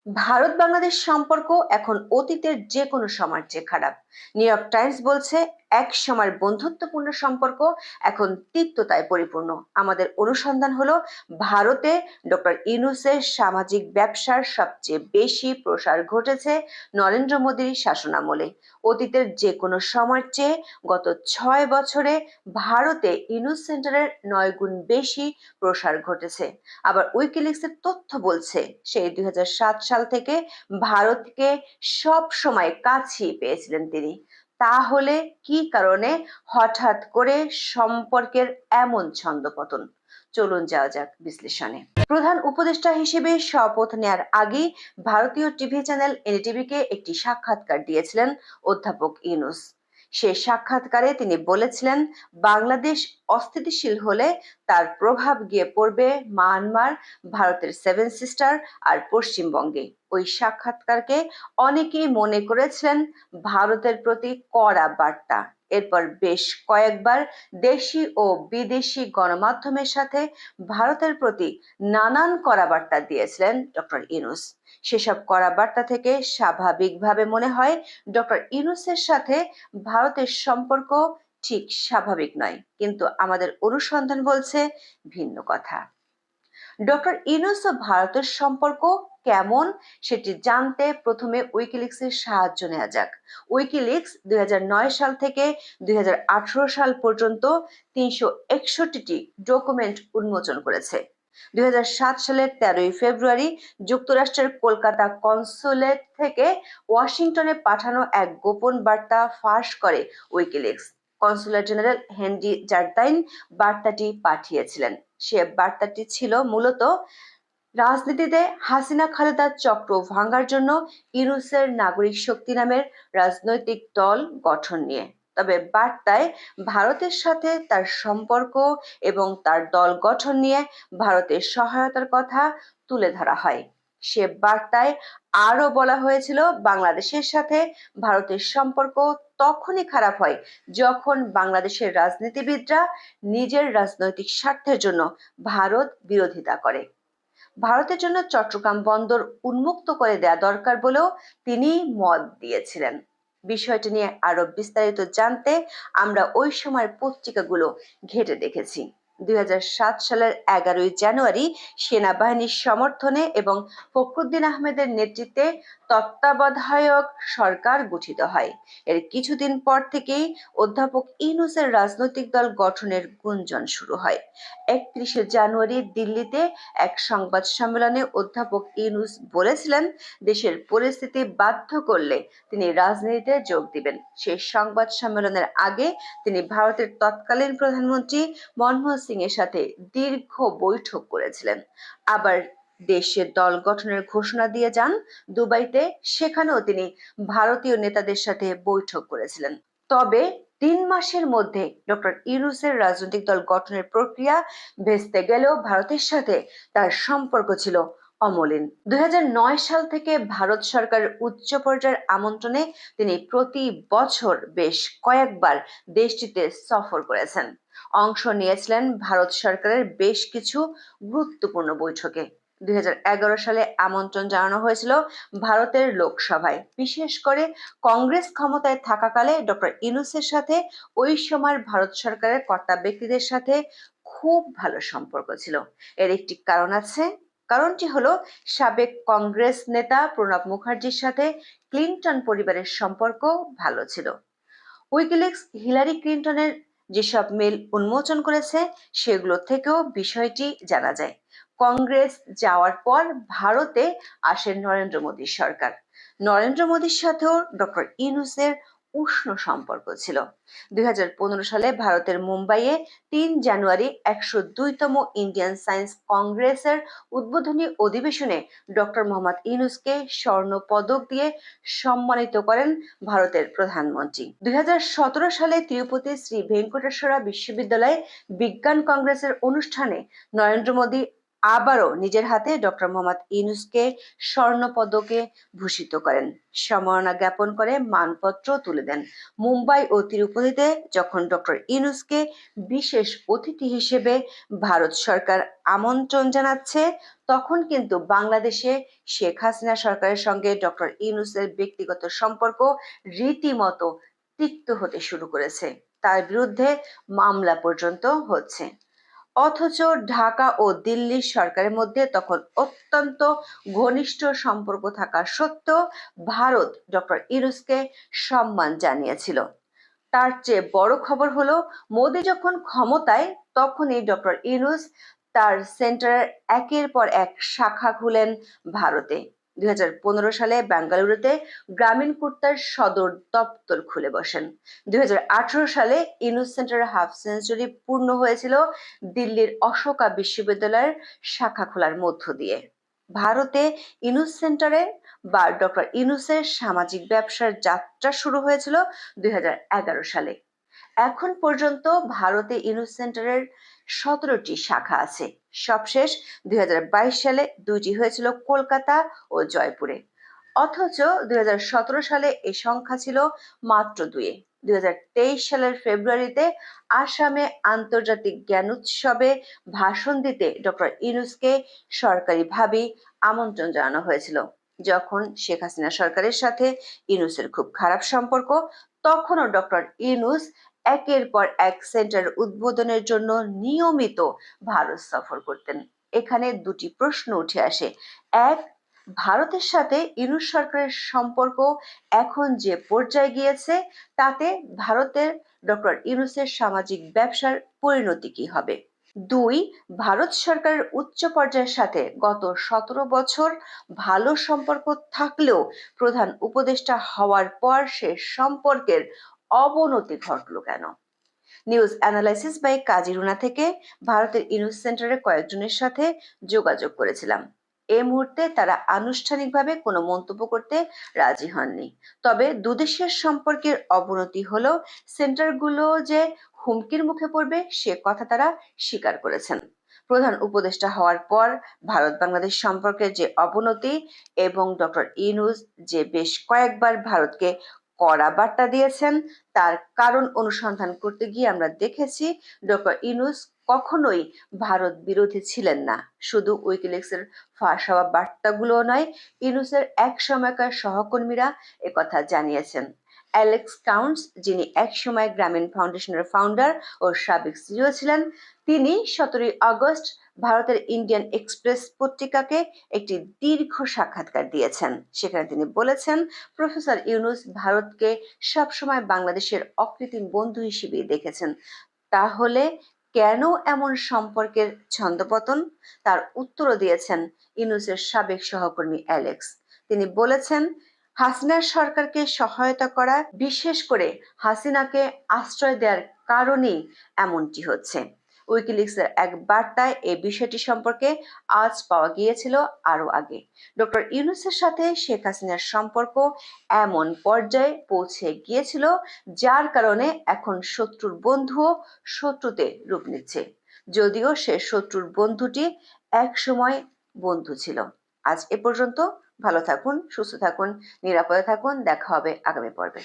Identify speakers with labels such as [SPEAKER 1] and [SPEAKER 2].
[SPEAKER 1] ভারত বাংলাদেশ সম্পর্ক এখন অতীতের যে কোনো সময়ের চেয়ে খারাপ। নিউ ইয়র্ক টাইমস বলছে, এক সময়ের বন্ধুত্বপূর্ণ সম্পর্ক এখন তিক্ততায় পরিপূর্ণ। আমাদের অনুসন্ধান হলো, ভারতে ডক্টর ইউনূসের সামাজিক ব্যবসার সবচেয়ে বেশি প্রসার ঘটেছে নরেন্দ্র মোদীর শাসনামলে। অতীতের যে কোনো সময়ের চেয়ে গত 6 বছরে ভারতে ইউনূস সেন্টারের 9 গুণ বেশি প্রসার ঘটেছে। আবার উইকিলিক্সের তথ্য বলছে, সেই 2007 সাল থেকে ভারতকে সব সময় কাছেই পেয়েছিলেন তিনি। তাহলে কি কারণে হঠাৎ করে সম্পর্কের এমন ছন্দপতন? চলুন যাওয়া যাক বিশ্লেষণে। প্রধান উপদেষ্টা হিসেবে শপথ নেয়ার আগেই ভারতীয় টিভি চ্যানেল এনডিটিভিকে একটি সাক্ষাৎকার দিয়েছিলেন অধ্যাপক ইউনূস। সে সাক্ষাৎকারে তিনি বলেছিলেন, বাংলাদেশ অস্থিতিশীল হলে তার প্রভাব গিয়ে পড়বে মায়ানমার, ভারতের সেভেন সিস্টার আর পশ্চিমবঙ্গে। ওই সাক্ষাৎকারকে অনেকেই মনে করেছিলেন ভারতের প্রতি কড়া বার্তা। এরপর বেশ কয়েকবার দেশি ও বিদেশি গণমাধ্যমের সাথে ভারতের প্রতি নানান কড়া বার্তা দিয়েছিলেন ডক্টর ইউনূস। সেসব কড়া বার্তা থেকে স্বাভাবিকভাবে মনে হয় ডক্টর ইউনূসের সাথে ভারতের সম্পর্ক ঠিক স্বাভাবিক নয়, কিন্তু আমাদের অনুসন্ধান বলছে ভিন্ন কথা। ডক্টর ইউনূস ও ভারতের সম্পর্ক কেমন সেটি জানতে প্রথমে উইকিলিক্সের সাহায্য নেওয়া যাক। উইকিলিক্স 2009 সাল থেকে 2018 সাল পর্যন্ত 361টি ডকুমেন্ট উন্মোচন করেছে। 2007 সালের 13ই ফেব্রুয়ারি যুক্তরাষ্ট্রের কলকাতা কনসুলেট থেকে ওয়াশিংটনে পাঠানো এক গোপন বার্তা ফাঁস করে উইকিলিক্স। কনসুলেট জেনারেল হেনরি জার্তাইন বার্তাটি পাঠিয়েছিলেন। সে বার্তাটি ছিল মূলত রাজনীতিতে হাসিনা খালেদার চক্র ভাঙার জন্য ইউনূসের নাগরিক শক্তি নামের রাজনৈতিক দল গঠন নিয়ে। তবে বার্তায় ভারতের সাথে তার সম্পর্ক এবং তার দল গঠন নিয়ে ভারতের সহায়তার কথা তুলে ধরা হয়। সে বার্তায় আরো বলা হয়েছিল, বাংলাদেশের সাথে ভারতের সম্পর্ক তখনই খারাপ হয় যখন বাংলাদেশের রাজনীতিবিদরা নিজের রাজনৈতিক স্বার্থের জন্য ভারত বিরোধিতা করে। ভারতের জন্য চট্টগ্রাম বন্দর উন্মুক্ত করে দেয়া দরকার বলেও তিনি মত দিয়েছিলেন। বিষয়টি নিয়ে আরো বিস্তারিত জানতে আমরা ওই সময়ের পত্রিকাগুলো ঘেঁটে দেখেছি। 2007 সালের 11ই জানুয়ারি সেনাবাহিনীর সমর্থনে এবং ফখরুদ্দিন আহমেদের নেতৃত্বে তত্ত্বাবধায়ক সরকার গঠিত হয়। এর কিছুদিন পর থেকেই অধ্যাপক ইউনূসের রাজনৈতিক দল গঠনের গুঞ্জন শুরু হয়। 31শে জানুয়ারি দিল্লিতে এক সংবাদ সম্মেলনে অধ্যাপক ইউনূস বলেছিলেন, দেশের পরিস্থিতি বাধ্য করলে তিনি রাজনীতিতে যোগ দিবেন। সেই সংবাদ সম্মেলনের আগে তিনি ভারতের তৎকালীন প্রধানমন্ত্রী মনমোহন সিং এর সাথে দীর্ঘ বৈঠক করেছিলেন। আবার দেশের দল গঠনের ঘোষণা দিয়ে যান দুবাইতে। সেখানেও তিনি ভারতীয় নেতাদের সাথে বৈঠক করেছিলেন। তবে 3 মাসের মধ্যে ডক্টর ইউনূসের রাজনৈতিক দল গঠনের প্রক্রিয়া ভেস্তে গেলেও ভারতের সাথে তার সম্পর্ক ছিল অমলিন। 2009 সাল থেকে ভারত সরকারের উচ্চ পর্যায়ের আমন্ত্রণে তিনি প্রতি বছর বেশ কয়েকবার দেশটিতে সফর করেছেন। অংশ নিয়েছিলেন ভারত সরকারের বেশ কিছু গুরুত্বপূর্ণ বৈঠকে। 2011 সালে আমন্ত্রণ জানানো হয়েছিল ভারতের লোকসভায়। বিশেষ করে কংগ্রেস ক্ষমতায় থাকাকালে ডক্টর ইউনূসের সাথে ওই সময়ের ভারত সরকারের কর্তা ব্যক্তিদের সাথে খুব ভালো সম্পর্ক ছিল। এর একটি কারণ আছে। কারণটি হলো, সাবেক কংগ্রেস নেতা প্রণব মুখার্জির সাথে ক্লিন্টন পরিবারের সম্পর্ক ভালো ছিল। উইকিলিক্স হিলারি ক্লিন্টনের যেসব মেল উন্মোচন করেছে সেগুলো থেকেও বিষয়টি জানা যায়। কংগ্রেস যাওয়ার পর ভারতে আসেন নরেন্দ্র মোদী সরকার। নরেন্দ্র মোদীর সাথেও ডক্টর ইউনূসের উষ্ণ সম্পর্ক ছিল। 2015 সালে ভারতের মুম্বাইয়ে 3 জানুয়ারি 102তম ইন্ডিয়ান সায়েন্স কংগ্রেসের উদ্বোধনী অধিবেশনে ডক্টর মোহাম্মদ ইউনূসকে স্বর্ণ পদক দিয়ে সম্মানিত করেন ভারতের প্রধানমন্ত্রী। 2017 সালে তিরুপতি শ্রী ভেঙ্কটেশ্বরা বিশ্ববিদ্যালয়ে বিজ্ঞান কংগ্রেসের অনুষ্ঠানে নরেন্দ্র মোদী আবারও নিজের হাতে ডক্টর মোহাম্মদ ইউনূসকে স্বর্ণপদকে ভূষিত করেন, সম্মাননা জ্ঞাপন করে মানপত্র তুলে দেন। মুম্বাই ও তিরুপতিতে যখন ডক্টর ইউনূসকে বিশেষ অতিথি হিসেবে ভারত সরকার আমন্ত্রণ জানাচ্ছে, তখন কিন্তু বাংলাদেশে শেখ হাসিনা সরকারের সঙ্গে ডক্টর ইউনূসের ব্যক্তিগত সম্পর্ক রীতিমতো তিক্ত হতে শুরু করেছে। তার বিরুদ্ধে মামলা পর্যন্ত হচ্ছে। অথচ ঢাকা ও দিল্লি সরকারের মধ্যে তখন অত্যন্ত ঘনিষ্ঠ সম্পর্ক থাকা সত্ত্বেও ভারত ডক্টর ইউনূসকে সম্মান জানিয়েছিল। তার চেয়ে বড় খবর হলো, মোদি যখন ক্ষমতায় তখনই ডক্টর ইউনূস তার সেন্টারের একের পর এক শাখা খুলেন ভারতে। 2015 সালে বেঙ্গালুরুতে গ্রামীণ কুর্তার সদর দপ্তর খুলে বসেন। 2018 সালে ইউনূস সেন্টারের হাফ সেঞ্চুরি পূর্ণ হয়েছিল দিল্লির অশোকা বিশ্ববিদ্যালয়ের শাখা খোলার মধ্য দিয়ে। ভারতে ইউনূস সেন্টারে বা ডক্টর ইউনূসের সামাজিক ব্যবসার যাত্রা শুরু হয়েছিল 2011 সালে। এখন পর্যন্ত ভারতে ইউনূস সেন্টারের 17টি শাখা আছে। সবশেষ 2022 সালে 2টি হয়েছিল কলকাতা ও জয়পুরে। অথচ 2017 সালে এই সংখ্যা ছিল মাত্র 2। 2023 সালের ফেব্রুয়ারিতে আসামে আন্তর্জাতিক জ্ঞান উৎসবে ভাষণ দিতে ডক্টর ইউনূসকে সরকারিভাবে আমন্ত্রণ জানানো হয়েছিল। যখন শেখ হাসিনা সরকারের সাথে ইউনূসের খুব খারাপ সম্পর্ক, তখনও ডক্টর ইউনূস একের পর এক সেন্টার উদ্বোধনের জন্য নিয়মিত ভারত সফর করতেন। এখানে দুটি প্রশ্ন উঠে আসে। এক, ভারতের সাথে ইউনূস সরকারের সম্পর্ক এখন যে পর্যায়ে গিয়েছে, তাতে ভারতের ডক্টর ইউনূসের সামাজিক ব্যবসার পরিণতি কি হবে? 2, ভারত সরকারের উচ্চ পর্যায়ের সাথে গত 17 বছর ভালো সম্পর্ক থাকলেও প্রধান উপদেষ্টা হওয়ার পর সে সম্পর্কের অবনতি ঘটল কেন? নিউজ অ্যানালাইসিস বাই কাজী রুনা থেকে ভারতের ইউনূস সেন্টারের কয়েকজনের সাথে যোগাযোগ করেছিলাম। এই মুহূর্তে তারা আনুষ্ঠানিকভাবে কোনো মন্তব্য করতে রাজি হননি। তবে দুদেশের সম্পর্কের অবনতি হলেও সেন্টারগুলো যে হুমকির মুখে পড়বে সে কথা তারা স্বীকার করেছেন। প্রধান উপদেষ্টা হওয়ার পর ভারত বাংলাদেশ সম্পর্কের যে অবনতি এবং ডক্টর ইউনূস যে বেশ কয়েকবার ভারতকে কড়া বার্তা দিয়েছেন, তার কারণ অনুসন্ধান করতে গিয়ে আমরা দেখেছি ডক্টর ইউনূস কখনোই ভারত বিরোধী ছিলেন না। শুধু উইকিলিক্সের ফাঁস হওয়া বার্তাগুলো নয়, ইউনূসের এক সময়কার সহকর্মীরা একথা জানিয়েছেন। অ্যালেক্স কাউন্টস, যিনি একসময় গ্রামীণ ফাউন্ডেশনের ফাউন্ডার ও সাবেক সিইও ছিলেন, তিনি 17 আগস্ট ভারতের ইন্ডিয়ান এক্সপ্রেস পত্রিকাকে একটি দীর্ঘ সাক্ষাৎকার দিয়েছেন। সেখানে তিনি বলেছেন, প্রফেসর ইউনূস ভারতকে সবসময় বাংলাদেশের অকৃত্রিম বন্ধু হিসেবেই দেখেছেন। তাহলে কেন এমন সম্পর্কের ছন্দপতন? তার উত্তরও দিয়েছেন ইউনূসের সাবেক সহকর্মী অ্যালেক্স। তিনি বলেছেন, হাসিনার সরকারকে সহায়তা করা, বিশেষ করে হাসিনাকে আশ্রয় দেওয়ার কারণেই এমনটি হচ্ছে। উইকিলিক্সের এক বার্তায় এই বিষয়টি সম্পর্কে আজ পাওয়া গিয়েছিল আরো আগে। ডক্টর ইউনূসের সাথে শেখ হাসিনার সম্পর্ক এমন পর্যায়ে পৌঁছে গিয়েছিল যার কারণে এখন শত্রুর বন্ধুও শত্রুতে রূপ নিচ্ছে, যদিও সে শত্রুর বন্ধুটি এক সময় বন্ধু ছিল। আজ এ পর্যন্ত। ভালো থাকুন, সুস্থ থাকুন, নিরাপদে থাকুন। দেখা হবে আগামী পর্বে।